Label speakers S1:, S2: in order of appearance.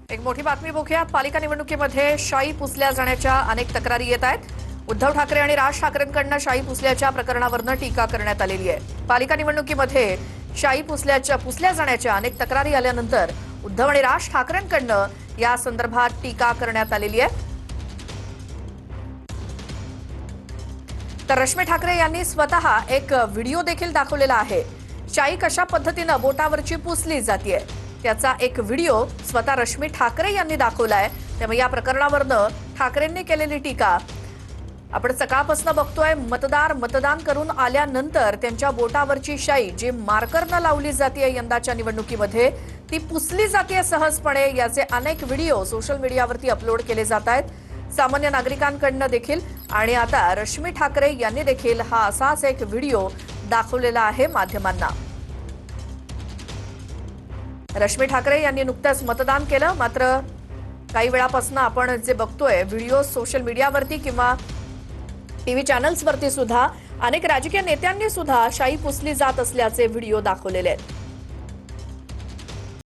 S1: एक मोठी बातमी बघूया। पालिका निवडणुकीमध्ये शाई पुसल्या जाण्याच्या अनेक तक्रारी येत आहेत। उद्धव ठाकरे आणि राज ठाकरेंकडून शाई पुसल्याच्या प्रकरणावरून टीका करण्यात आलेली आहे। पालिका निवडणुकीमध्ये शाई पुसल्या जाण्याच्या अनेक तक्रारी आल्यानंतर उद्धव आणि राज ठाकरेंकडून या संदर्भात टीका करण्यात आलेली आहे। तर रश्मी ठाकरे यांनी स्वतः एक व्हिडिओ देखील दाखवलेला आहे। शाई कशा पद्धतीने बोटावरची पुसली जाते त्याचा एक व्हिडिओ स्वतः रश्मी ठाकरे यांनी दाखवलाय। त्यामुळे या प्रकरणावरून ठाकरेंनी केलेली टीका आपण सकाळपासून बघतोय। मतदान करून आल्यानंतर त्यांच्या बोटावरची शाई जी मार्करने लावली जाते यंदाच्या निवडणुकीमध्ये ती पुसली जाते सहजपणे। याचे अनेक व्हिडिओ सोशल मीडियावरती अपलोड केले जात आहेत सामान्य नागरिकांकडून देखील। आणि आता रश्मी ठाकरे यांनी देखील हा असाच एक व्हिडिओ दाखवलेला आहे माध्यमांना। रश्मी ठाकरे यांनी नुकतंच मतदान केलं, मात्र काही वेळापासून आपण जे बघतोय व्हिडिओ सोशल मीडियावरती किंवा टीव्ही चॅनल्सवरती सुद्धा अनेक राजकीय नेत्यांनी सुद्धा शाई पुसली जात असल्याचे व्हिडिओ दाखवलेले आहेत।